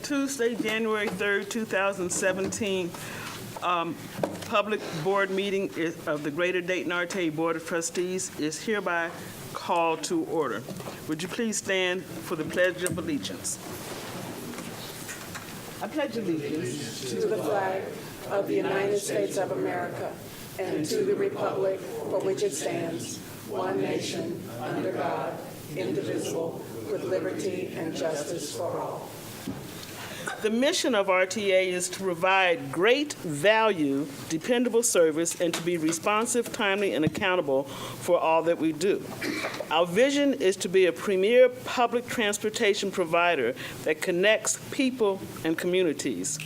Tuesday, January 3rd, 2017, public board meeting of the Greater Dayton RTA Board of Trustees is hereby called to order. Would you please stand for the Pledge of Allegiance? I pledge allegiance to the flag of the United States of America and to the republic for which it stands, one nation, under God, indivisible, with liberty and justice for all. The mission of RTA is to provide great value, dependable service, and to be responsive, timely, and accountable for all that we do. Our vision is to be a premier public transportation provider that connects people and communities.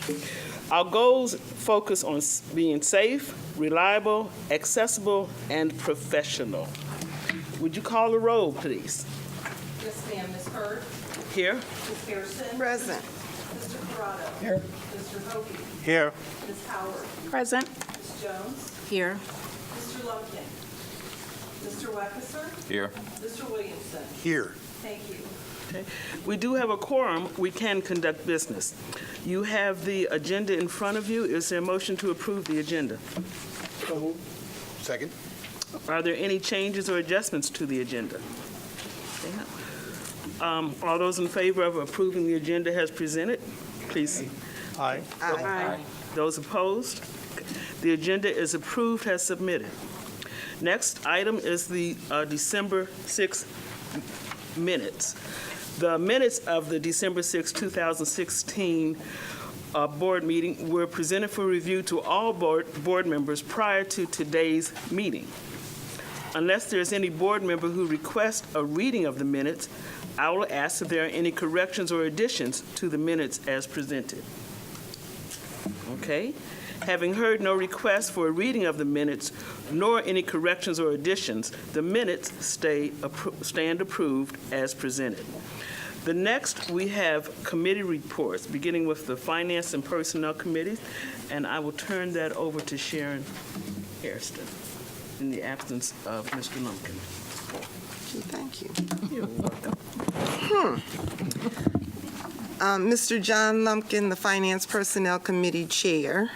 Our goals focus on being safe, reliable, accessible, and professional. Would you call the roll, please? Yes, ma'am. Ms. Hurd? Here. Ms. Harrison? Present. Mr. Corrado? Here. Mr. Hoagie? Here. Ms. Howard? Present. Ms. Jones? Here. Mr. Lumpkin? Mr. Weckeser? Here. Mr. Williamson? Here. Thank you. Okay. We do have a quorum. We can conduct business. You have the agenda in front of you. Is there a motion to approve the agenda? Second. Are there any changes or adjustments to the agenda? All those in favor of approving the agenda as presented, please. Aye. Aye. Those opposed? The agenda is approved as submitted. Next item is the December 6th minutes. The minutes of the December 6, 2016 board meeting were presented for review to all board members prior to today's meeting. Unless there's any board member who requests a reading of the minutes, I will ask if there are any corrections or additions to the minutes as presented. Okay. Having heard no requests for a reading of the minutes, nor any corrections or additions, the minutes stand approved as presented. The next, we have committee reports, beginning with the Finance and Personnel Committees, and I will turn that over to Sharon Hairston in the absence of Mr. Lumpkin. Thank you. You're welcome. Mr. John Lumpkin, the Finance Personnel Committee Chair.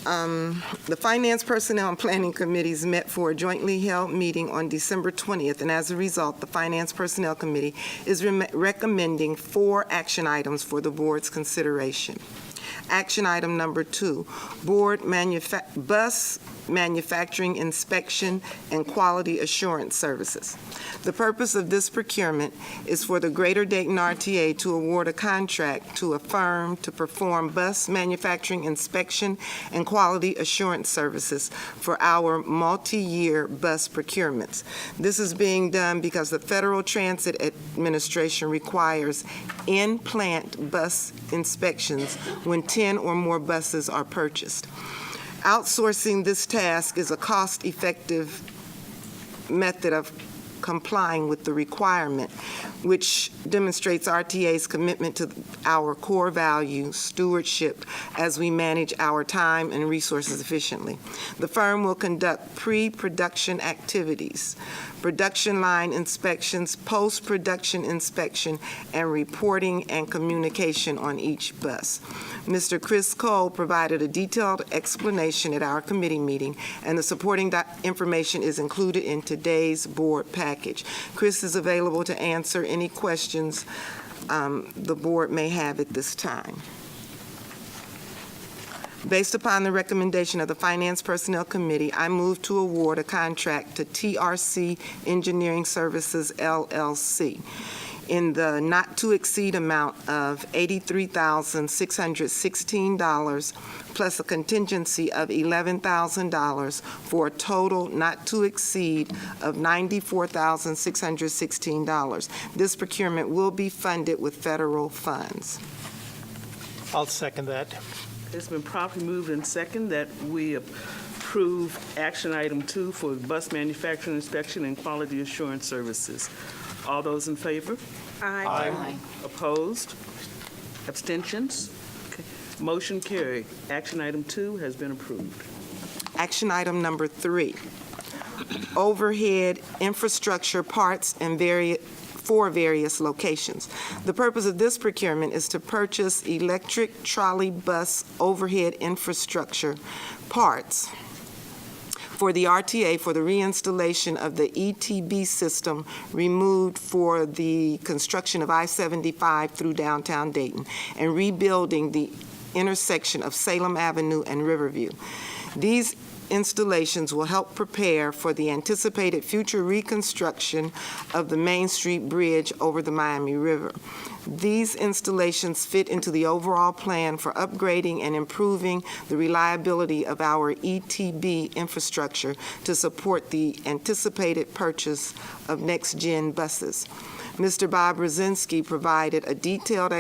The Finance, Personnel, and Planning Committees met for a jointly held meeting on December 20th, and as a result, the Finance Personnel Committee is recommending 4 action items for the board's consideration. Action item number 2, bus manufacturing inspection and quality assurance services. The purpose of this procurement is for the Greater Dayton RTA to award a contract to a firm to perform bus manufacturing inspection and quality assurance services for our multi-year bus procurements. This is being done because the Federal Transit Administration requires in-plant bus inspections when 10 or more buses are purchased. Outsourcing this task is a cost-effective method of complying with the requirement, which demonstrates RTA's commitment to our core value, stewardship, as we manage our time and resources efficiently. The firm will conduct pre-production activities, production line inspections, post-production inspection, and reporting and communication on each bus. Mr. Chris Cole provided a detailed explanation at our committee meeting, and the supporting information is included in today's board package. Chris is available to answer any questions the board may have at this time. Based upon the recommendation of the Finance Personnel Committee, I move to award a contract to TRC Engineering Services, LLC, in the not-to-exceed amount of $83,616 plus a contingency of $11,000 for a total not-to-exceed of $94,616. This procurement will be funded with federal funds. I'll second that. It's been properly moved and second that we approve action item 2 for bus manufacturing inspection and quality assurance services. All those in favor? Aye. Opposed? Abstentions? Okay. Motion carried. Action item 2 has been approved. Action item number 3, overhead infrastructure parts and for various locations. The purpose of this procurement is to purchase electric trolley bus overhead infrastructure parts for the RTA for the reinstallation of the ETB system removed for the construction of I-75 through downtown Dayton and rebuilding the intersection of Salem Avenue and Riverview. These installations will help prepare for the anticipated future reconstruction of the Main Street Bridge over the Miami River. These installations fit into the overall plan for upgrading and improving the reliability of our ETB infrastructure to support the anticipated purchase of next-gen buses. Mr. Bob Brzezinski provided a detailed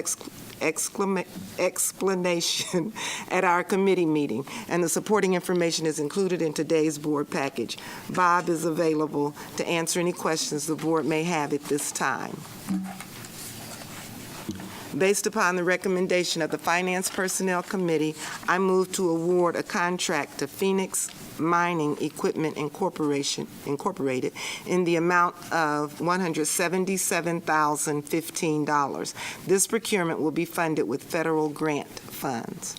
explanation at our committee meeting, and the supporting information is included in today's board package. Bob is available to answer any questions the board may have at this time. Based upon the recommendation of the Finance Personnel Committee, I move to award a contract to Phoenix Mining Equipment Incorporated in the amount of $177,015. This procurement will be funded with federal grant funds.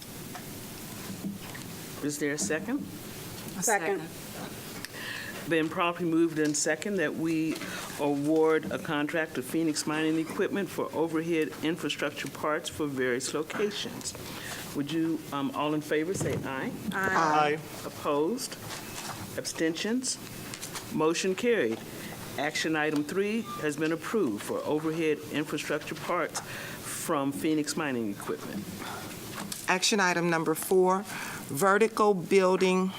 Is there a second? Second. Been properly moved in second that we award a contract to Phoenix Mining Equipment for overhead infrastructure parts for various locations. Would you, all in favor, say aye? Aye. Opposed? Abstentions? Motion carried. Action item 3 has been approved for overhead infrastructure parts from Phoenix Mining Equipment. Action item number 4, vertical building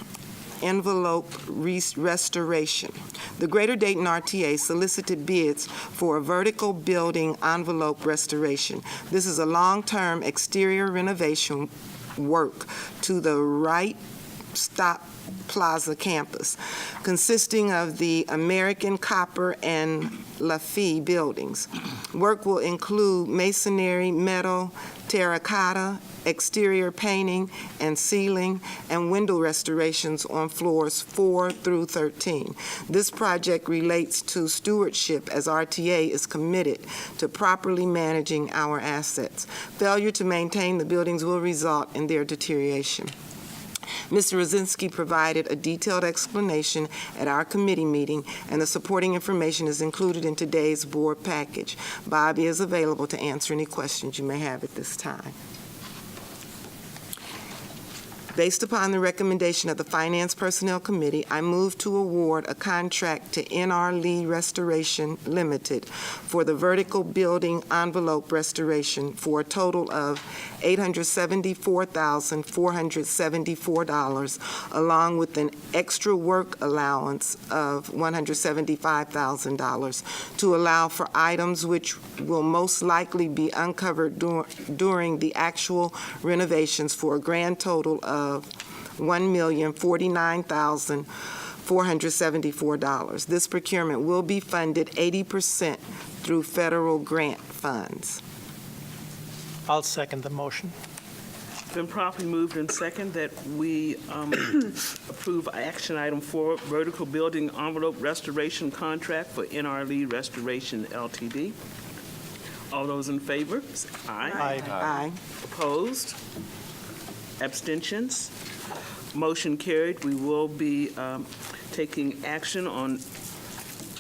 envelope restoration. The Greater Dayton RTA solicited bids for a vertical building envelope restoration. This is a long-term exterior renovation work to the Wright Stop Plaza campus, consisting of the American Copper and Lafayette buildings. Work will include masonry, metal, terracotta, exterior painting and ceiling, and window restorations on floors 4 through 13. This project relates to stewardship, as RTA is committed to properly managing our assets. Failure to maintain the buildings will result in their deterioration. Mr. Brzezinski provided a detailed explanation at our committee meeting, and the supporting information is included in today's board package. Bobby is available to answer any questions you may have at this time. Based upon the recommendation of the Finance Personnel Committee, I move to award a contract to NR Lee Restoration Limited for the vertical building envelope restoration for a total of $874,474, along with an extra work allowance of $175,000 to allow for items which will most likely be uncovered during the actual renovations for a grand total of $1,049,474. This procurement will be funded 80% through federal grant funds. I'll second the motion. Been properly moved in second that we approve action item 4, vertical building envelope restoration contract for NR Lee Restoration Ltd. All those in favor, say aye. Aye. Aye. Opposed? Abstentions? Motion carried. We will be taking action on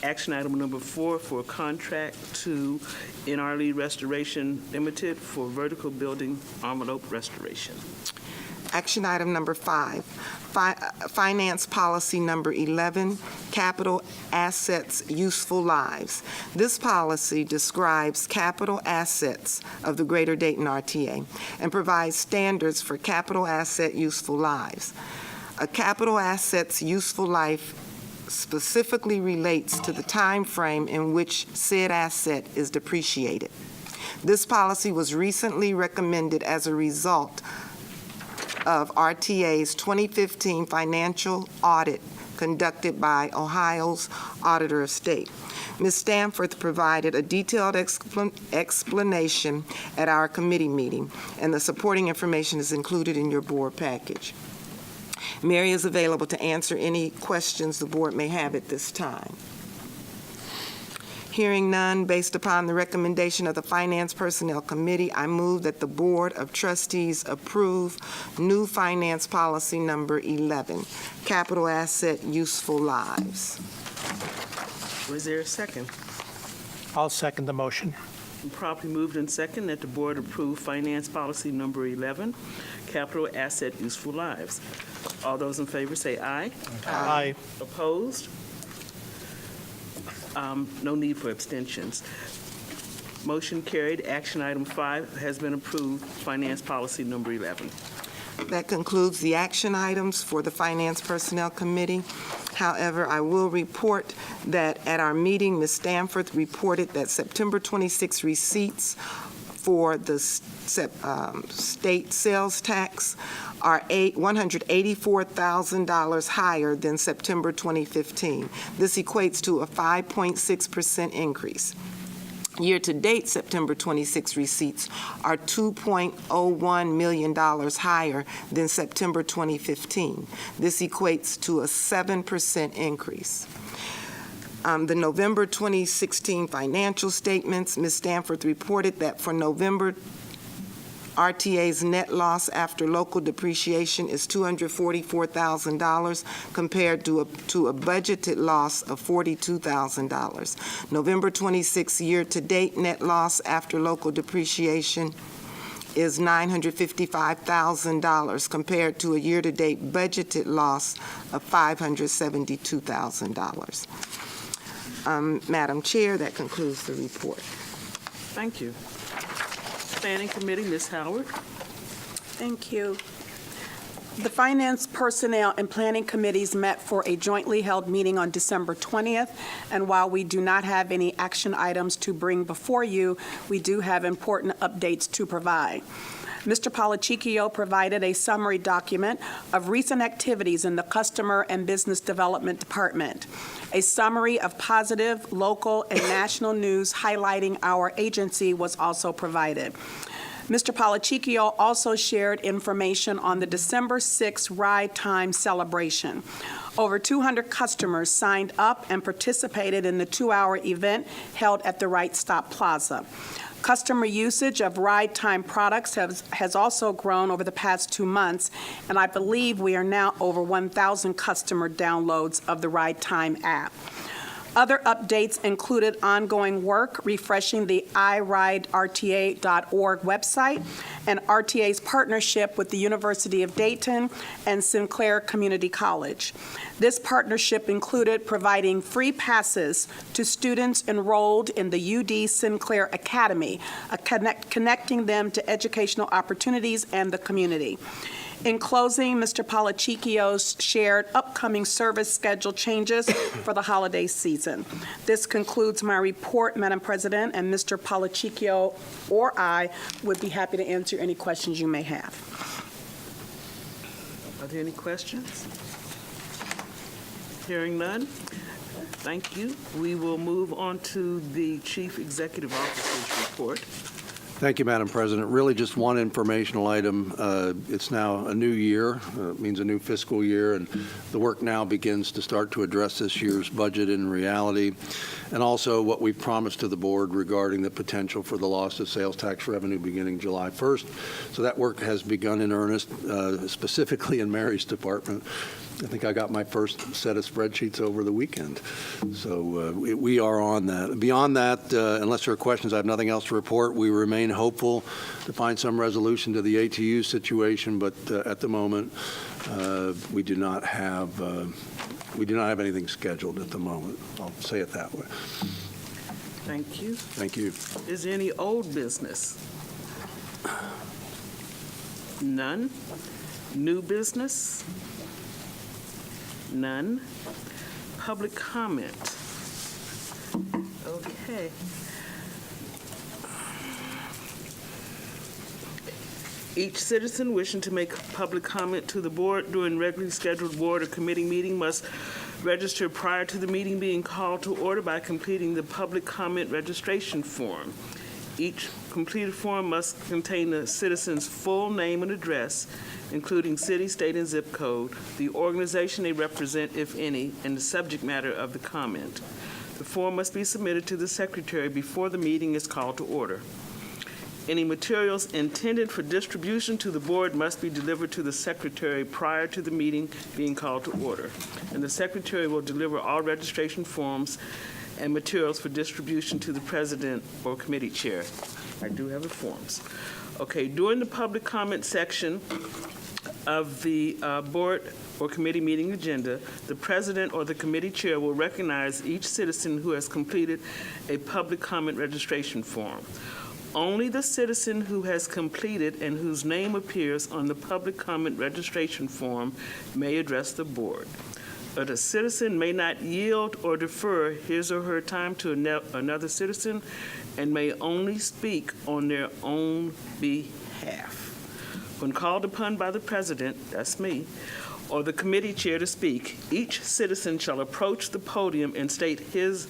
action item number 4 for a contract to NR Lee Restoration Limited for vertical building envelope restoration. Action item number 5, Finance Policy number 11, Capital Assets Useful Lives. This policy describes capital assets of the Greater Dayton RTA and provides standards for capital asset useful lives. A capital asset's useful life specifically relates to the time frame in which said asset is depreciated. This policy was recently recommended as a result of RTA's 2015 financial audit conducted by Ohio's Auditor of State. Ms. Stanford provided a detailed explanation at our committee meeting, and the supporting information is included in your board package. Mary is available to answer any questions the board may have at this time. Hearing none, based upon the recommendation of the Finance Personnel Committee, I move that the Board of Trustees approve new Finance Policy Number 11, Capital Asset Useful Lives. Was there a second? I'll second the motion. Properly moved and second that the board approve Finance Policy Number 11, Capital Asset Useful Lives. All those in favor say aye. Aye. Opposed? No need for abstentions. Motion carried. Action item 5 has been approved, Finance Policy Number 11. That concludes the action items for the Finance Personnel Committee. However, I will report that at our meeting, Ms. Stanford reported that September 26 receipts for the state sales tax are $184,000 higher than September 2015. This equates to a 5.6% increase. Year-to-date September 26 receipts are $2.01 million higher than September 2015. This equates to a 7% increase. The November 2016 financial statements, Ms. Stanford reported that for November, RTA's net loss after local depreciation is $244,000 compared to a budgeted loss of $42,000. November 26 year-to-date net loss after local depreciation is $955,000 compared to a year-to-date budgeted loss of $572,000. Madam Chair, that concludes the report. Thank you. Planning Committee, Ms. Howard. Thank you. The Finance, Personnel, and Planning Committees met for a jointly held meeting on December 20th, and while we do not have any action items to bring before you, we do have important updates to provide. Mr. Policicchio provided a summary document of recent activities in the Customer and Business Development Department. A summary of positive local and national news highlighting our agency was also provided. Mr. Policicchio also shared information on the December 6th Ride Time celebration. Over 200 customers signed up and participated in the 2-hour event held at the Right Stop Plaza. Customer usage of Ride Time products has also grown over the past 2 months, and I believe we are now over 1,000 customer downloads of the Ride Time app. Other updates included ongoing work refreshing the iRideRTA.org website and RTA's partnership with the University of Dayton and Sinclair Community College. This partnership included providing free passes to students enrolled in the UD Sinclair Academy, connecting them to educational opportunities and the community. In closing, Mr. Policicchio shared upcoming service schedule changes for the holiday season. This concludes my report, Madam President, and Mr. Policicchio or I would be happy to answer any questions you may have. Are there any questions? Hearing none, thank you. We will move on to the Chief Executive Officer's report. Thank you, Madam President. Really just one informational item. It's now a new year. It means a new fiscal year, and the work now begins to start to address this year's budget in reality, and also what we've promised to the board regarding the potential for the loss of sales tax revenue beginning July 1st. So that work has begun in earnest, specifically in Mary's department. I think I got my first set of spreadsheets over the weekend. So we are on that. Beyond that, unless there are questions, I have nothing else to report. We remain hopeful to find some resolution to the ATU situation, but at the moment, we do not have anything scheduled at the moment. I'll say it that way. Thank you. Thank you. Is there any old business? None. New business? None. Public comment? Okay. Each citizen wishing to make public comment to the board during regularly scheduled board or committee meeting must register prior to the meeting being called to order by completing the public comment registration form. Each completed form must contain the citizen's full name and address, including city, state, and zip code, the organization they represent, if any, and the subject matter of the comment. The form must be submitted to the secretary before the meeting is called to order. Any materials intended for distribution to the board must be delivered to the secretary prior to the meeting being called to order. And the secretary will deliver all registration forms and materials for distribution to the president or committee chair. I do have the forms. Okay, during the public comment section of the board or committee meeting agenda, the president or the committee chair will recognize each citizen who has completed a public comment registration form. Only the citizen who has completed and whose name appears on the public comment registration form may address the board. But a citizen may not yield or defer his or her time to another citizen and may only speak on their own behalf. When called upon by the president, that's me, or the committee chair to speak, each citizen shall approach the podium and state his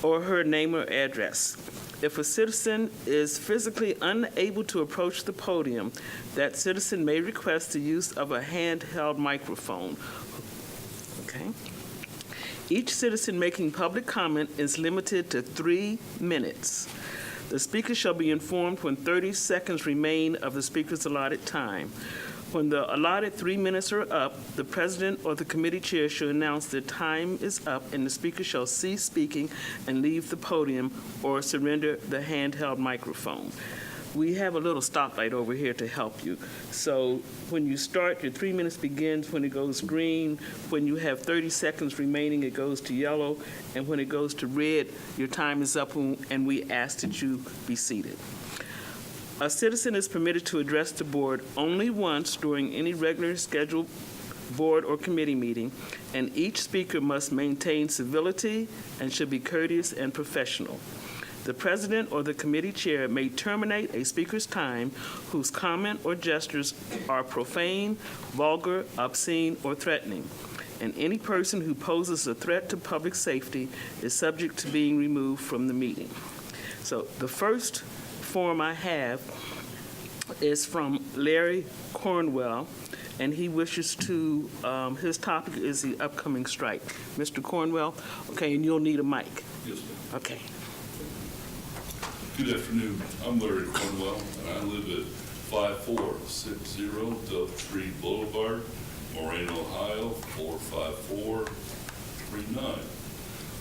or her name or address. If a citizen is physically unable to approach the podium, that citizen may request the use of a handheld microphone. Okay? Each citizen making public comment is limited to 3 minutes. The speaker shall be informed when 30 seconds remain of the speaker's allotted time. When the allotted 3 minutes are up, the president or the committee chair shall announce that time is up and the speaker shall cease speaking and leave the podium or surrender the handheld microphone. We have a little stoplight over here to help you. So when you start, your 3 minutes begins when it goes green. When you have 30 seconds remaining, it goes to yellow. And when it goes to red, your time is up and we ask that you be seated. A citizen is permitted to address the board only once during any regular scheduled board or committee meeting, and each speaker must maintain civility and should be courteous and professional. The president or the committee chair may terminate a speaker's time whose comment or gestures are profane, vulgar, obscene, or threatening, and any person who poses a threat to public safety is subject to being removed from the meeting. So the first form I have is from Larry Cornwell, and he wishes to, his topic is the upcoming strike. Mr. Cornwell, okay, and you'll need a mic. Yes, ma'am. Okay. Good afternoon. I'm Larry Cornwell, and I live at 5460 Dovetree Boulevard, Moraine, Ohio, 45439.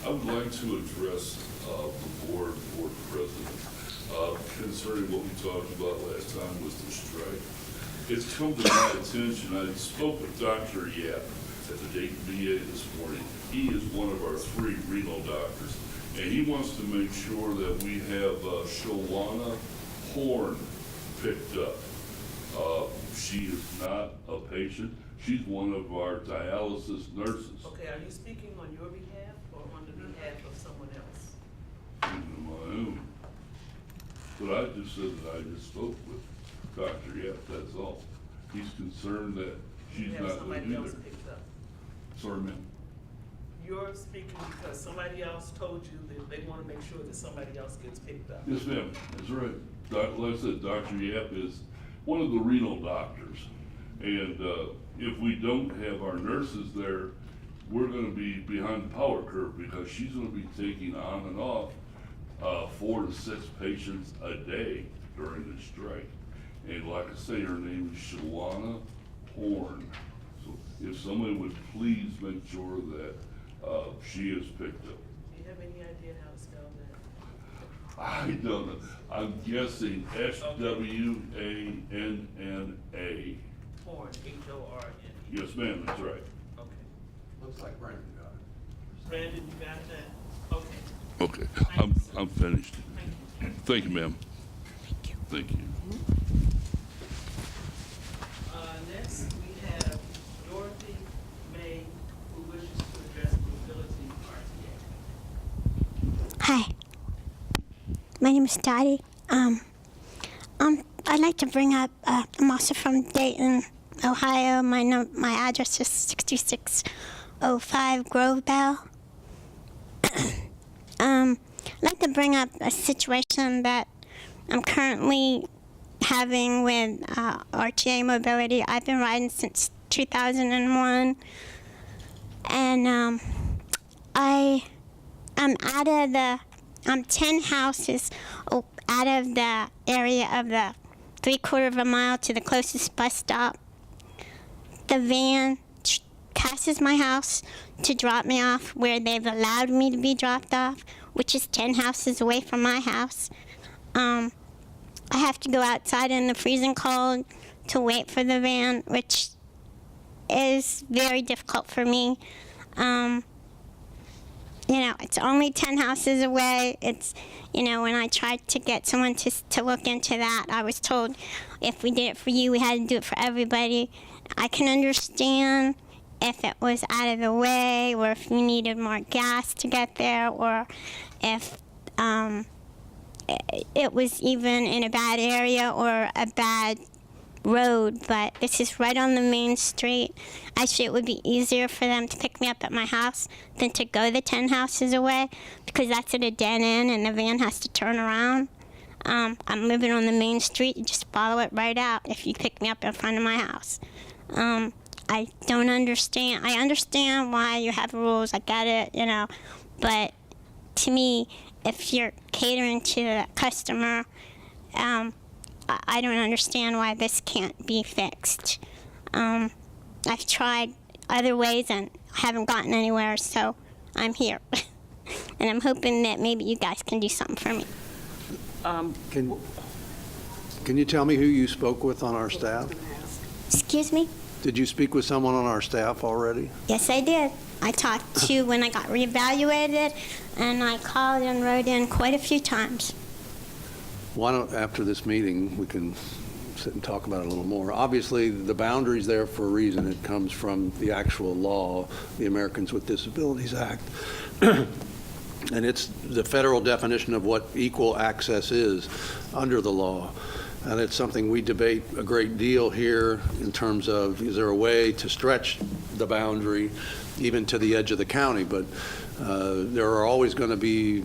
I would like to address the board president concerning what we talked about last time was the strike. It's come to my attention, I spoke with Dr. Yap at the Dayton VA this morning. He is one of our 3 renal doctors, and he wants to make sure that we have Shawana Horn picked up. She is not a patient. She's one of our dialysis nurses. Okay, are you speaking on your behalf or on the behalf of someone else? On my own. But I just said that I just spoke with Dr. Yap, that's all. He's concerned that she's You have not going somebody to be else there. picked up. Sorry, ma'am. You're speaking because somebody else told you that they want to make sure that somebody else gets picked up. Yes, ma'am, that's right. Like I said, Dr. Yap is one of the renal doctors. And if we don't have our nurses there, we're going to be behind the power curve because she's going to be taking on and off 4 to 6 patients a day during the strike. And like I say, her name is Shawana Horn. So if somebody would please make sure that she is picked up. Do you have any idea how to spell that? I don't know. I'm guessing SWANNA. Horn, H-O-R-N. Yes, ma'am, that's right. Okay. Looks like Brandon got it. Brandon, you got that? Okay. Okay, I'm finished. Thank you, ma'am. Thank you. Next, we have Dorothy May, who wishes to address mobility RTA. Hi, my name is Dottie. I'd like to bring up, I'm also from Dayton, Ohio. My address is 6605 Grove Bell. I'd like to bring up a situation that I'm currently having with RTA mobility. I've been riding since 2001, and I I'm out of the, I'm 10 houses out of the area of the 3/4 of a mile to the closest bus stop. The van passes my house to drop me off where they've allowed me to be dropped off, which is 10 houses away from my house. I have to go outside in the freezing cold to wait for the van, which is very difficult for me. You know, it's only 10 houses away. It's, you know, when I tried to get someone to look into that, I was told if we did it for you, we had to do it for everybody. I can understand if it was out of the way, or if you needed more gas to get there, or if it was even in a bad area or a bad road, but this is right on the main street. Actually, it would be easier for them to pick me up at my house than to go the 10 houses away, because that's at a dead end and the van has to turn around. I'm living on the main street. You just follow it right out if you pick me up in front of my house. I don't understand. I understand why you have rules. I get it, you know. But to me, if you're catering to the customer, I don't understand why this can't be fixed. I've tried other ways and haven't gotten anywhere, so I'm here. And I'm hoping that maybe you guys can do something for me. Can you tell me who you spoke with on our staff? Excuse me? Did you speak with someone on our staff already? Yes, I did. I talked to when I got reevaluated, and I called and wrote in quite a few times. Why don't, after this meeting, we can sit and talk about it a little more. Obviously, the boundary's there for a reason. It comes from the actual law, the Americans with Disabilities Act. And it's the federal definition of what equal access is under the law. And it's something we debate a great deal here in terms of, is there a way to stretch the boundary even to the edge of the county? But there are always going to be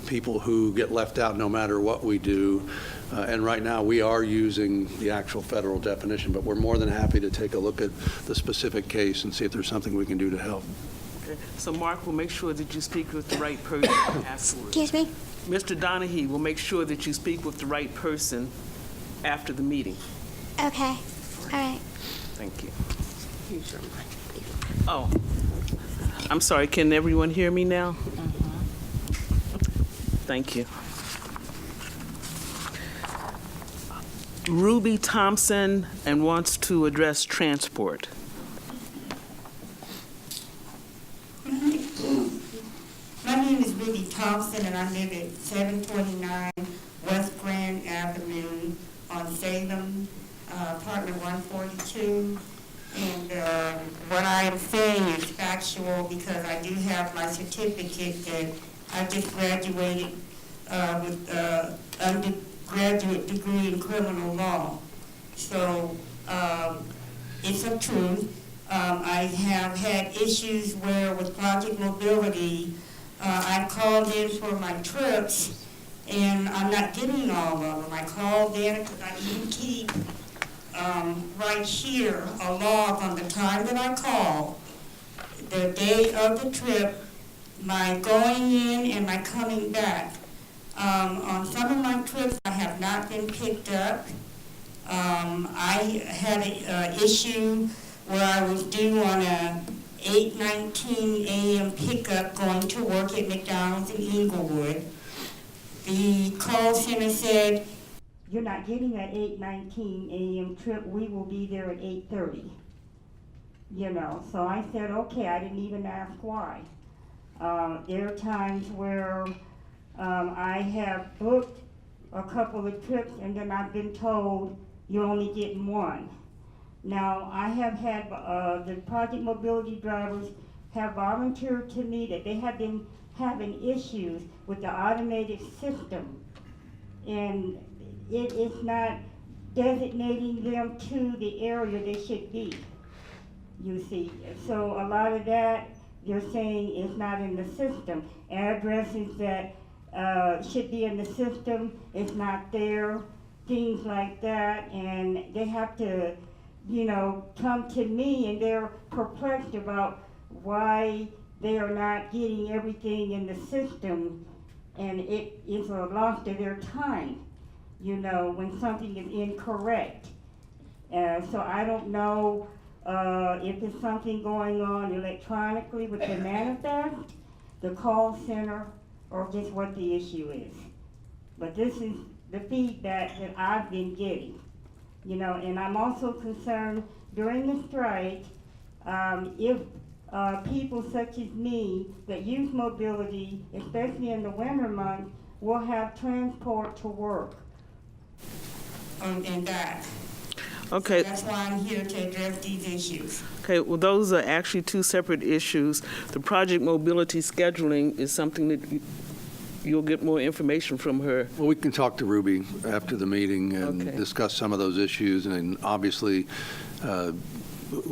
people who get left out no matter what we do. And right now we are using the actual federal definition, but we're more than happy to take a look at the specific case and see if there's something we can do to help. Okay. So Mark will make sure that you speak with the right person afterwards. Excuse me? Mr. Donahue will make sure that you speak with the right person after the meeting. Okay. All right. Thank you. Oh, I'm sorry. Can everyone hear me now? Thank you. Ruby Thompson and wants to address transport. My name is Ruby Thompson, and I live at 729 West Grand Avenue on Salem, apartment 142. And what I am saying is factual because I do have my certificate that I just graduated with undergraduate degree in criminal law. So it's the truth. I have had issues where with Project Mobility, I called in for my trips and I'm not getting all of them. I called in because I even keep right here a log on the time that I call, the day of the trip, my going in and my coming back. On some of my trips, I have not been picked up. I had an issue where I was due on a 8:19 a.m. pickup going to work at McDonald's in Inglewood. The call center said, "You're not getting that 8:19 a.m. trip. We will be there at 8:30. You know, so I said, okay, I didn't even ask why. There are times where I have booked a couple of trips and then I've been told you're only getting one. Now, I have had the Project Mobility drivers have volunteered to me that they have been having issues with the automated system, and it is not designating them to the area they should be, you see. So a lot of that, they're saying is not in the system. Addresses that should be in the system is not there, things like that, and they have to, you know, come to me and they're perplexed about why they are not getting everything in the system, and it is a loss of their time, you know, when something is incorrect. So I don't know if there's something going on electronically with the manifest, the call center, or just what the issue is. But this is the feedback that I've been getting, you know, and I'm also concerned during the strike, if people such as me that use mobility, especially in the winter months, will have transport to work and back. Okay. That's why I'm here to address these issues. Okay, well, those are actually two separate issues. The project mobility scheduling is something that you'll get more information from her. Well, we can talk to Ruby after the meeting and Okay. discuss some of those issues. And obviously,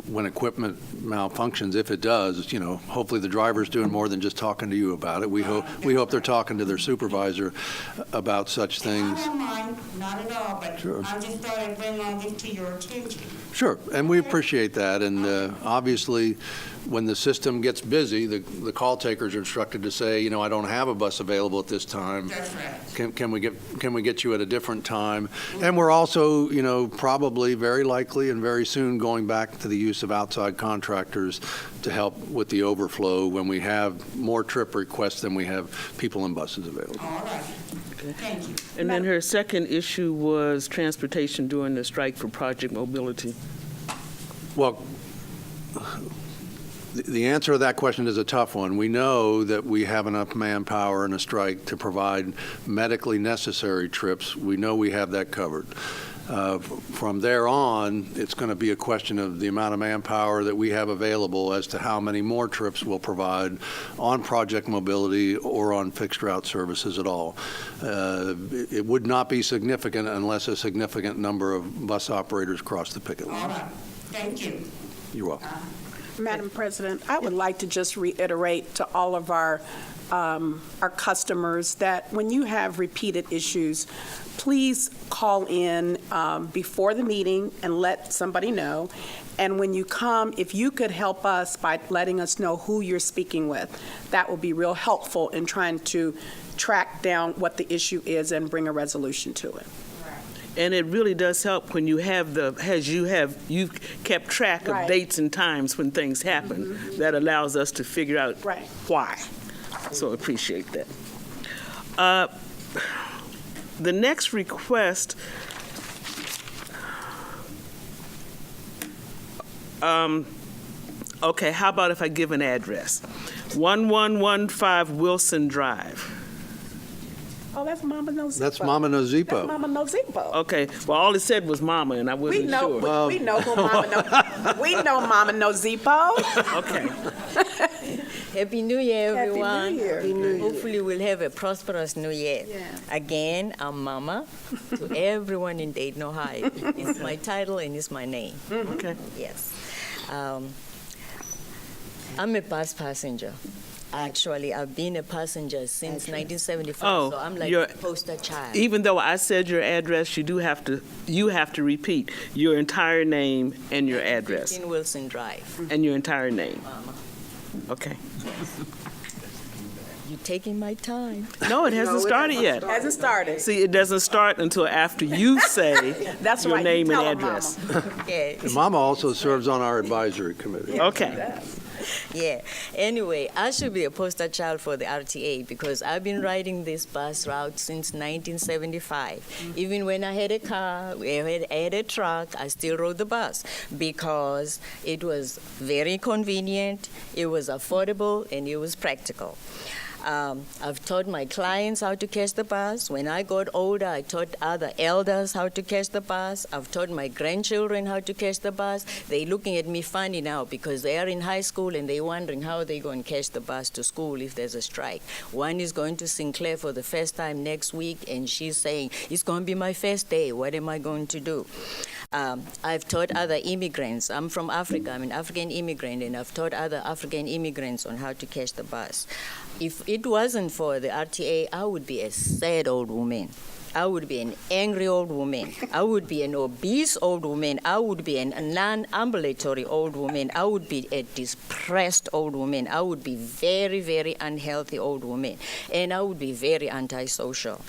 when equipment malfunctions, if it does, you know, hopefully the driver's doing more than just talking to you about it. We hope they're talking to their supervisor about such things. I don't mind, not at all, but Sure. I just thought I'd bring all this to your attention. Sure, and we appreciate that. And obviously, when the system gets busy, the call takers are instructed to say, you know, I don't have a bus available at this time. That's right. Can we get you at a different time? And we're also, you know, probably very likely and very soon going back to the use of outside contractors to help with the overflow when we have more trip requests than we have people in buses available. All right. Thank you. And then her second issue was transportation during the strike for project mobility. Well, the answer to that question is a tough one. We know that we have enough manpower in a strike to provide medically necessary trips. We know we have that covered. From there on, it's going to be a question of the amount of manpower that we have available as to how many more trips we'll provide on project mobility or on fixed route services at all. It would not be significant unless a significant number of bus operators cross the picket All line. right. Thank you. You're welcome. Madam President, I would like to just reiterate to all of our customers that when you have repeated issues, please call in before the meeting and let somebody know. And when you come, if you could help us by letting us know who you're speaking with, that will be real helpful in trying to track down what the issue is and bring a resolution to it. And it really does help when you have you've kept track of Right. dates and times when things happen. That allows us to figure out Right. why. So appreciate that. The next request, okay, how about if I give an address? 1115 Wilson Drive. Oh, that's Mama Nozipo. That's Mama Nozipo. That's Mama Nozipo. Okay, well, all it said was mama, and I We wasn't know, sure. we know who we know Mama Nozipo. Okay. Happy New Year, Happy New everyone. Year. Hopefully we'll have a prosperous New Year. Yeah. Again, I'm Mama to everyone in Dayton, Ohio. It's my title and it's my name. Okay. Yes. I'm a bus passenger. Actually, I've been a passenger since 1975, Oh, so I'm like you're- a poster child. Even though I said your address, you have to repeat your entire name and your address 15 Wilson Drive. and your entire name. Mama. Okay. You're taking my time. No, it hasn't started yet. Hasn't started. See, it doesn't start until after you say That's your right. name You and tell 'em, address. Okay. And Mama also serves on our advisory committee. Okay. Yeah. Anyway, I should be a poster child for the RTA because I've been riding this bus route since 1975. Even when I had a car, I had a truck, I still rode the bus because it was very convenient, it was affordable, and it was practical. I've taught my clients how to catch the bus. When I got older, I taught other elders how to catch the bus. I've taught my grandchildren how to catch the bus. They're looking at me funny now because they are in high school and they're wondering how they're going to catch the bus to school if there's a strike. One is going to Sinclair for the first time next week, and she's saying, it's going to be my first day. What am I going to do? I've taught other immigrants. I'm from Africa. I'm an African immigrant, and I've taught other African immigrants on how to catch the bus. If it wasn't for the RTA, I would be a sad old woman. I would be an angry old woman. I would be an obese old woman. I would be a non-ambulatory old woman. I would be a depressed old woman. I would be very, very unhealthy old woman. And I would be very antisocial.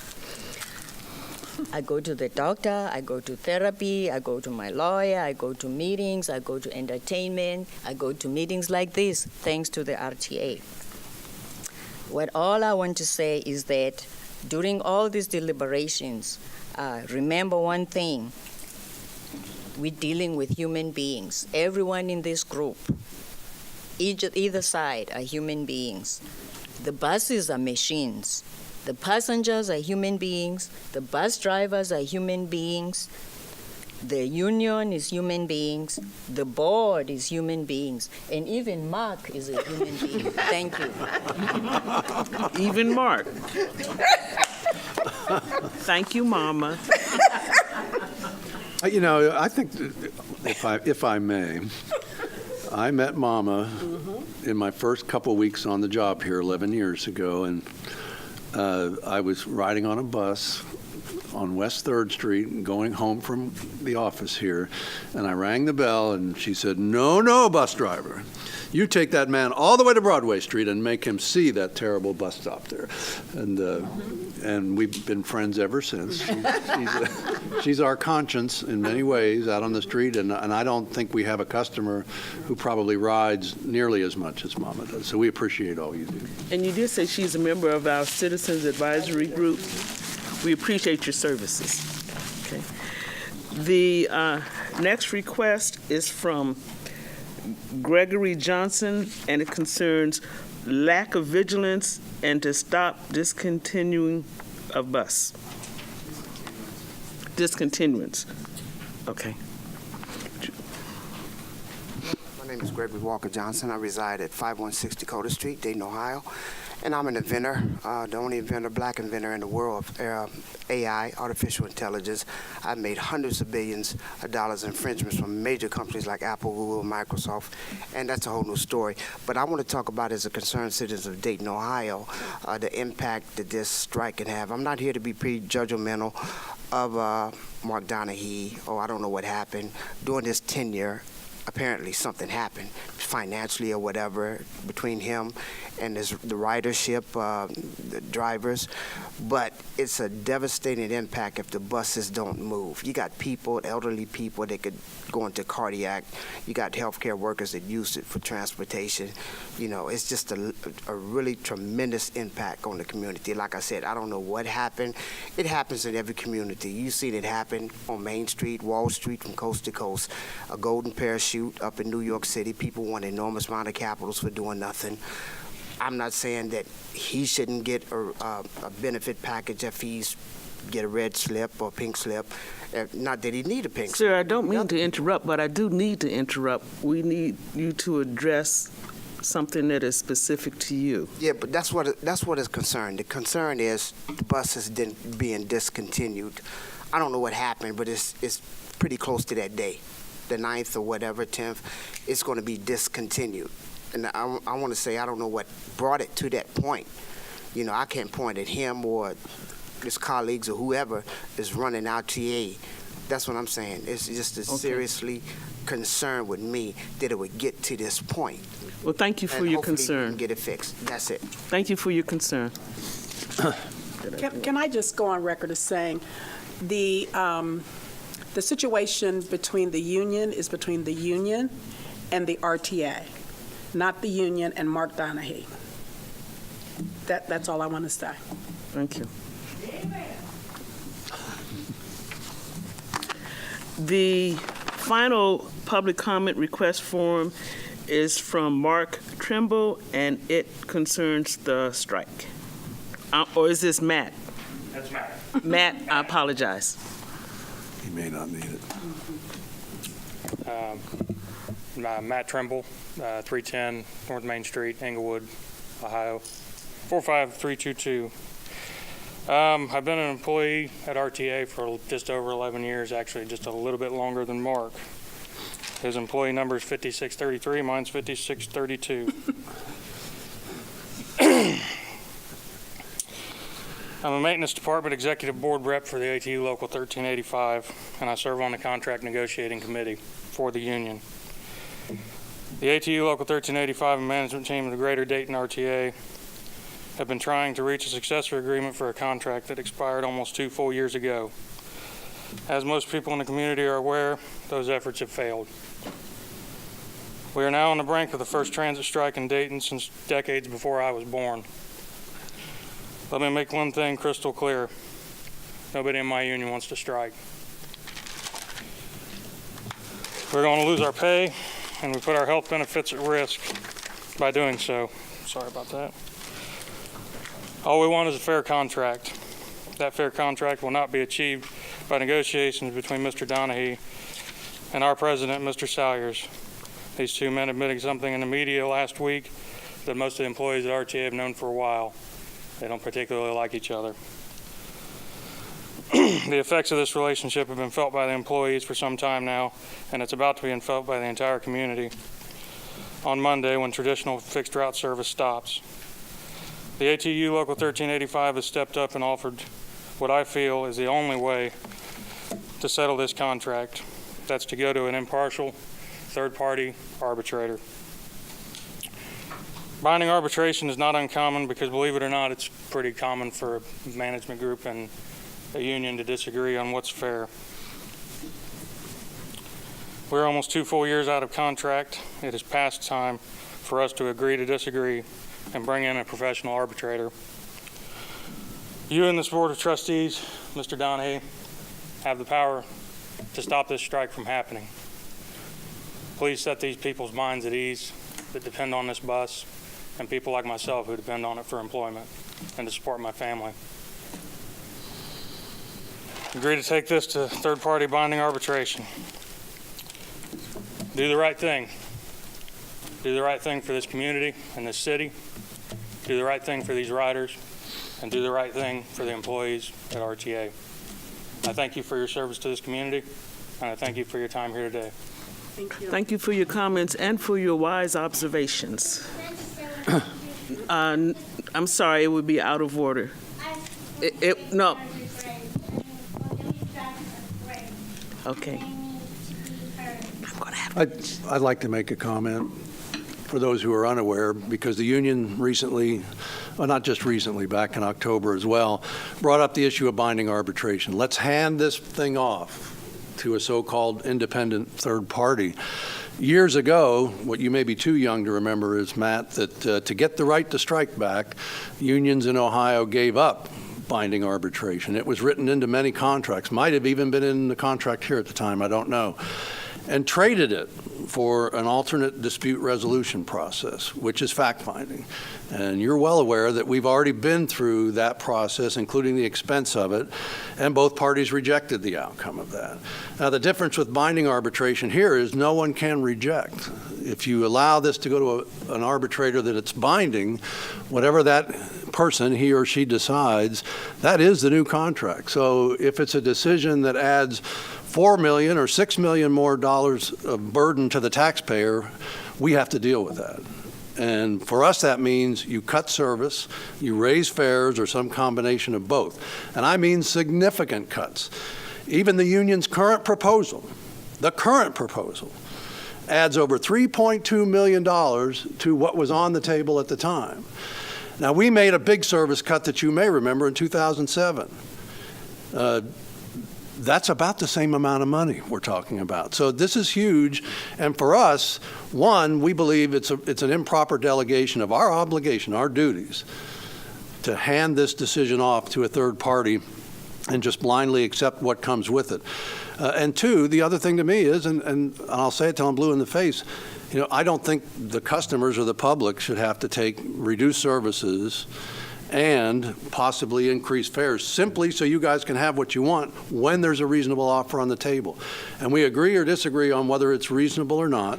I go to the doctor, I go to therapy, I go to my lawyer, I go to meetings, I go to entertainment, I go to meetings like this, thanks to the RTA. What all I want to say is that during all these deliberations, remember one thing: we're dealing with human beings. Everyone in this group, either side, are human beings. The buses are machines. The passengers are human beings. The bus drivers are human beings. The union is human beings. The board is human beings. And even Mark is a human being. Thank you. Even Mark. Thank you, Mama. You know, I think, if I may, I met Mama in my first couple weeks on the job here 11 years ago, and I was riding on a bus on West 3rd Street and going home from the office here, and I rang the bell, and she said, "No, bus driver. You take that man all the way to Broadway Street and make him see that terrible bus stop there." And we've been friends ever since. She's our conscience in many ways out on the street, and I don't think we have a customer who probably rides nearly as much as Mama does. So we appreciate all you do. And you did say she's a member of our Citizens Advisory Group. We appreciate your services. Okay. The next request is from Gregory Johnson, and it concerns lack of vigilance and to stop discontinuing of bus. Discontinuance. Okay. My name is Gregory Walker Johnson. I reside at 516 Dakota Street, Dayton, Ohio. And I'm an inventor, the only inventor, black inventor in the world of AI, artificial intelligence. I've made hundreds of billions of dollars in infringements from major companies like Apple, Google, Microsoft, and that's a whole new story. But I want to talk about, as a concerned citizen of Dayton, Ohio, the impact that this strike can have. I'm not here to be prejudgmental of Mark Donahue, or I don't know what happened. During this tenure, apparently something happened financially or whatever between him and the ridership, the drivers. But it's a devastating impact if the buses don't move. You got people, elderly people, that could go into cardiac. You got healthcare workers that use it for transportation. You know, it's just a really tremendous impact on the community. Like I said, I don't know what happened. It happens in every community. You've seen it happen on Main Street, Wall Street, from coast to coast. A golden parachute up in New York City. People want an enormous amount of capitals for doing nothing. I'm not saying that he shouldn't get a benefit package if he's get a red slip or pink slip. Not that he need a pink slip. Sir, I don't mean to interrupt, but I do need to interrupt. We need you to address something that is specific to you. Yeah, but that's what is concerned. The concern is the bus is being discontinued. I don't know what happened, but it's pretty close to that day, the 9th or whatever, 10th. It's going to be discontinued. And I want to say, I don't know what brought it to that point. You know, I can't point at him or his colleagues or whoever is running RTA. That's what I'm saying. It's just seriously concerned with me that it would get to this point. Well, thank you for your concern. We can get it fixed. That's it. Thank you for your concern. Can I just go on record as saying the situation between the union is between the union and the RTA, not the union and Mark Donahue. That's all I want to say. Thank you. The final public comment request form is from Mark Trimble, and it concerns the strike. Or is this Matt? That's Matt. Matt, I apologize. He may not need it. Matt Trimble, 310 North Main Street, Englewood, Ohio, 45322. I've been an employee at RTA for just over 11 years, actually just a little bit longer than Mark. His employee number is 5633, mine's 5632. I'm a maintenance department executive board rep for the ATU Local 1385, and I serve on the contract negotiating committee for the union. The ATU Local 1385 and management team of the Greater Dayton RTA have been trying to reach a successor agreement for a contract that expired almost 2 full years ago. As most people in the community are aware, those efforts have failed. We are now on the brink of the first transit strike in Dayton since decades before I was born. Let me make one thing crystal clear. Nobody in my union wants to strike. We're going to lose our pay, and we put our health benefits at risk by doing so. Sorry about that. All we want is a fair contract. That fair contract will not be achieved by negotiations between Mr. Donahue and our president, Mr. Salyers. These two men admitted something in the media last week that most of the employees at RTA have known for a while. They don't particularly like each other. The effects of this relationship have been felt by the employees for some time now, and it's about to be felt by the entire community on Monday when traditional fixed route service stops. The ATU Local 1385 has stepped up and offered what I feel is the only way to settle this contract. That's to go to an impartial third-party arbitrator. Binding arbitration is not uncommon because, believe it or not, it's pretty common for a management group and a union to disagree on what's fair. We're almost 2 full years out of contract. It is past time for us to agree to disagree and bring in a professional arbitrator. You and this Board of Trustees, Mr. Donahue, have the power to stop this strike from happening. Please set these people's minds at ease that depend on this bus, and people like myself who depend on it for employment and to support my family. Agree to take this to third-party binding arbitration. Do the right thing. Do the right thing for this community and this city. Do the right thing for these riders, and do the right thing for the employees at RTA. I thank you for your service to this community, and I thank you for your time here today. Thank you for your comments and for your wise observations. I'm sorry, it would be out of order. No. Okay. I'd like to make a comment for those who are unaware, because the union recently, well, not just recently, back in October as well, brought up the issue of binding arbitration. Let's hand this thing off to a so-called independent third party. Years ago, what you may be too young to remember is, Matt, that to get the right to strike back, unions in Ohio gave up binding arbitration. It was written into many contracts, might have even been in the contract here at the time, I don't know, and traded it for an alternate dispute resolution process, which is fact-finding. And you're well aware that we've already been through that process, including the expense of it, and both parties rejected the outcome of that. Now, the difference with binding arbitration here is no one can reject. If you allow this to go to an arbitrator that it's binding, whatever that person, he or she decides, that is the new contract. So if it's a decision that adds $4 million or $6 million more dollars of burden to the taxpayer, we have to deal with that. And for us, that means you cut service, you raise fares, or some combination of both. And I mean significant cuts. Even the union's current proposal, adds over $3.2 million to what was on the table at the time. Now, we made a big service cut that you may remember in 2007. That's about the same amount of money we're talking about. So this is huge. And for us, one, we believe it's an improper delegation of our obligation, our duties, to hand this decision off to a third party and just blindly accept what comes with it. And two, the other thing to me is, and I'll say it till I'm blue in the face, you know, I don't think the customers or the public should have to take reduced services and possibly increase fares simply so you guys can have what you want when there's a reasonable offer on the table. And we agree or disagree on whether it's reasonable or not,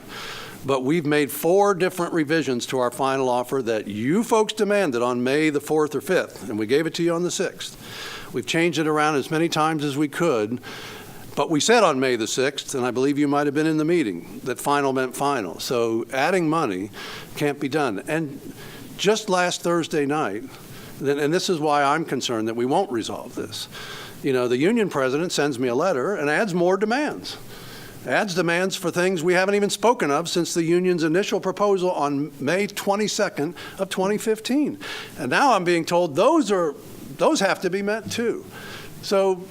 But we've made 4 different revisions to our final offer that you folks demanded on May the 4th or 5th, and we gave it to you on the 6th. We've changed it around as many times as we could, but we said on May the 6th, and I believe you might have been in the meeting, that final meant final. So adding money can't be done. And just last Thursday night, and this is why I'm concerned that we won't resolve this, you know, the union president sends me a letter and adds more demands. Adds demands for things we haven't even spoken of since the union's initial proposal on May 22nd of 2015. And now I'm being told those have to be met too. So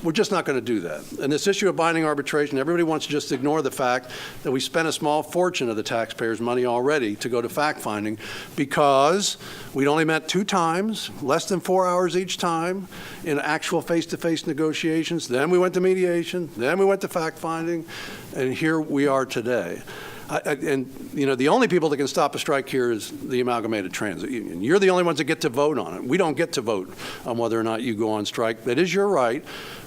we're just not going to do that. And this issue of binding arbitration, everybody wants to just ignore the fact that we spent a small fortune of the taxpayers' money already to go to fact-finding because we'd only met 2 times, less than 4 hours each time in actual face-to-face negotiations. Then we went to mediation. Then we went to fact-finding. And here we are today. And, you know, the only people that can stop a strike here is the Amalgamated Transit Union. You're the only ones that get to vote on it. We don't get to vote on whether or not you go on strike. That is your right.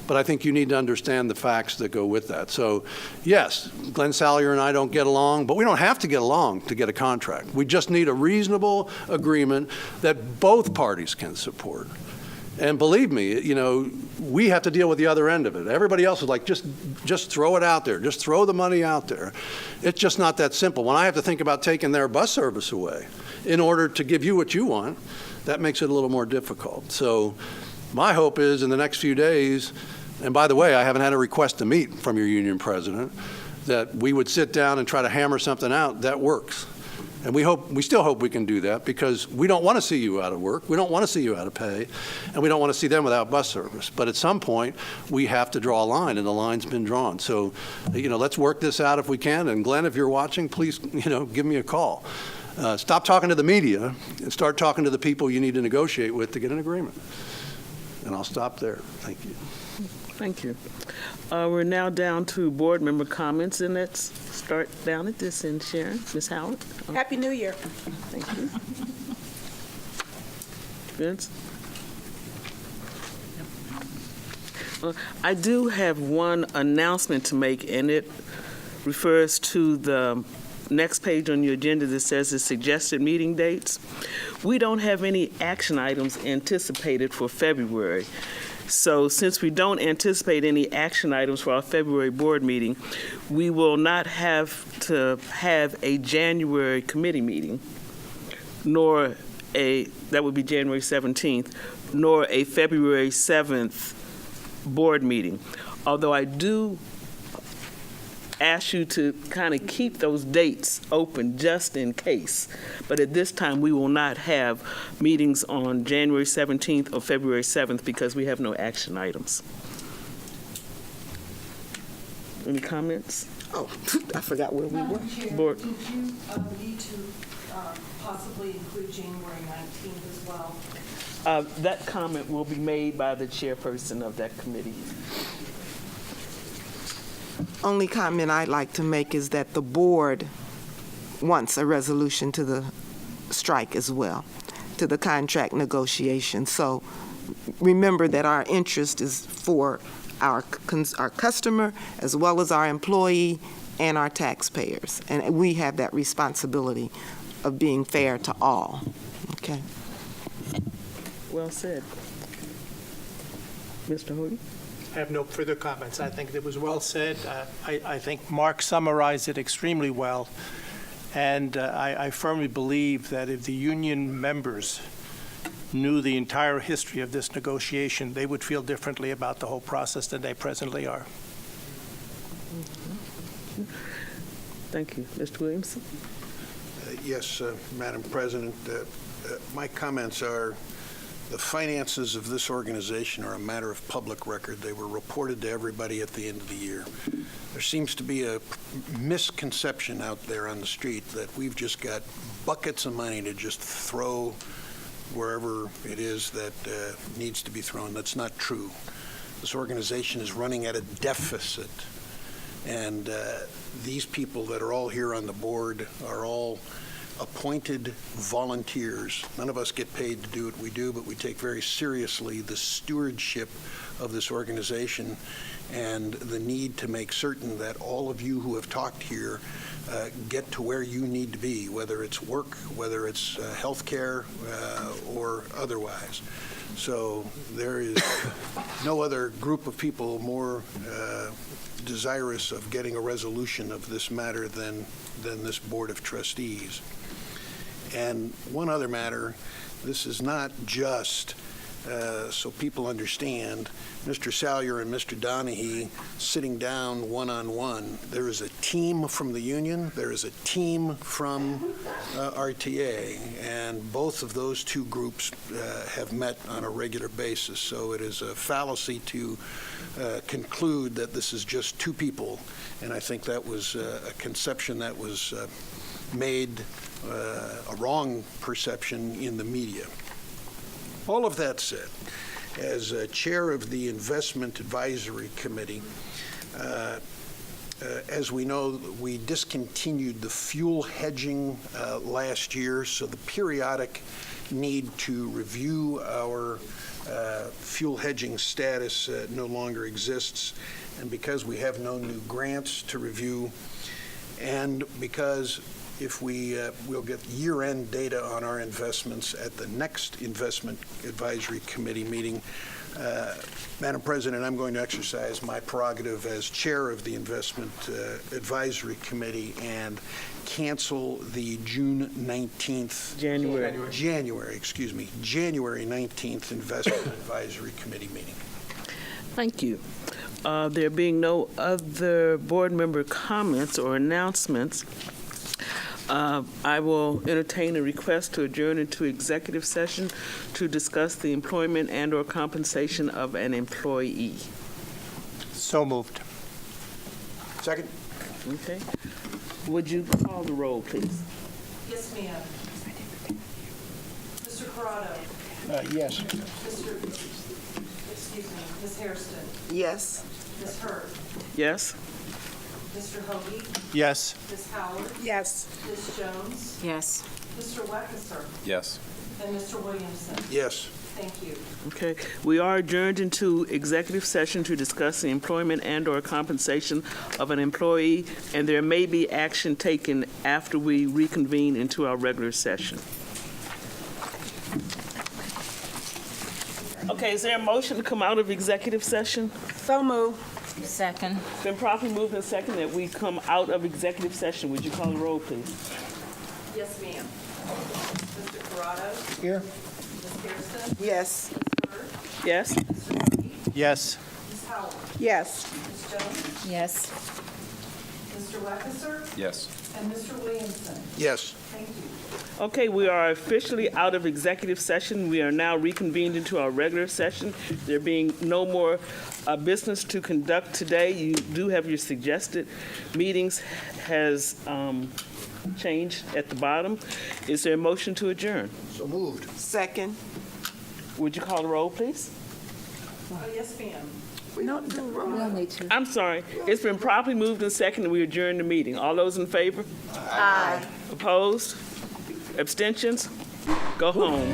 But I think you need to understand the facts that go with that. So, yes, Glenn Salyer and I don't get along, but we don't have to get along to get a contract. We just need a reasonable agreement that both parties can support. And believe me, you know, we have to deal with the other end of it. Everybody else is like, just throw it out there. Just throw the money out there. It's just not that simple. When I have to think about taking their bus service away in order to give you what you want, that makes it a little more difficult. So my hope is in the next few days, and by the way, I haven't had a request to meet from your union president, that we would sit down and try to hammer something out that works. And we still hope we can do that because we don't want to see you out of work. We don't want to see you out of pay. And we don't want to see them without bus service. But at some point, we have to draw a line, and the line's been drawn. So, you know, let's work this out if we can. And Glenn, if you're watching, please, you know, give me a call. Stop talking to the media and start talking to the people you need to negotiate with to get an agreement. And I'll stop there. Thank you. Thank you. We're now down to board member comments, and let's start down at this end. Sharon, Ms. Howard. Happy New Year. Thank you. Vince? I do have one announcement to make, and it refers to the next page on your agenda that says the suggested meeting dates. We don't have any action items anticipated for February. So since we don't anticipate any action items for our February board meeting, we will not have to have a January committee meeting, nor that would be January 17th, nor a February 7th board meeting. Although I do ask you to kind of keep those dates open just in case. But at this time, we will not have meetings on January 17th or February 7th because we have no action items. Any comments? Oh, I forgot where we were. Madam Chair, Board. did you need to possibly include January 19th as well? That comment will be made by the chairperson of that committee. Only comment I'd like to make is that the board wants a resolution to the strike as well, to the contract negotiation. So remember that our interest is for our customer as well as our employee and our taxpayers. And we have that responsibility of being fair to all. Okay. Well said. Mr. Hogan? I have no further comments. I think it was well said. I think Mark summarized it extremely well. And I firmly believe that if the union members knew the entire history of this negotiation, they would feel differently about the whole process than they presently are. Thank you. Mr. Williamson? Yes, Madam President. My comments are the finances of this organization are a matter of public record. They were reported to everybody at the end of the year. There seems to be a misconception out there on the street that we've just got buckets of money to just throw wherever it is that needs to be thrown. That's not true. This organization is running at a deficit. And these people that are all here on the board are all appointed volunteers. None of us get paid to do what we do, but we take very seriously the stewardship of this organization and the need to make certain that all of you who have talked here get to where you need to be, whether it's work, whether it's healthcare, or otherwise. So there is no other group of people more desirous of getting a resolution of this matter than this Board of Trustees. And one other matter, this is not just so people understand, Mr. Salyer and Mr. Donahue sitting down one-on-one. There is a team from the union, there is a team from RTA, and both of those two groups have met on a regular basis. So it is a fallacy to conclude that this is just two people, and I think that was a conception that was made, a wrong perception in the media. All of that said, as chair of the Investment Advisory Committee, as we know, we discontinued the fuel hedging last year, so the periodic need to review our fuel hedging status no longer exists. And because we have no new grants to review, and because if we'll get year-end data on our investments at the next Investment Advisory Committee meeting. Madam President, I'm going to exercise my prerogative as chair of the Investment Advisory Committee and cancel the January 19th Investment Advisory Committee meeting. Thank you. There being no other board member comments or announcements, I will entertain a request to adjourn into executive session to discuss the employment and/or compensation of an employee. So moved. Second? Okay. Would you call the roll, please? Yes, ma'am. Mr. Corrado? Yes. Ms. Hairston? Yes. Ms. Hurd? Yes? Mr. Hoagie? Yes. Ms. Howard? Yes. Ms. Jones? Yes. Mr. Weckeser? Yes. And Mr. Williamson? Yes. Thank you. Okay. We are adjourned into executive session to discuss the employment and/or compensation of an employee, and there may be action taken after we reconvene into our regular session. Okay, is there a motion to come out of executive session? So moved. Second. It's been properly moved and seconded that we come out of executive session. Would you call the roll, please? Yes, ma'am. Mr. Corrado? Here. Ms. Hairston? Yes. Ms. Hurd? Yes? Mr. Hoagie? Yes. Ms. Howard? Yes. Ms. Jones? Yes. Mr. Weckeser? Yes. And Mr. Williamson? Yes. Thank you. Okay, we are officially out of executive session. We are now reconvened into our regular session. There being no more business to conduct today, you do have your suggested meetings has changed at the bottom. Is there a motion to adjourn? So moved. Second. Would you call the roll, please? Yes, ma'am. No, do roll. I'm sorry. It's been properly moved and seconded. We adjourn the meeting. All those in favor? Aye. Opposed? Abstentions? Go home.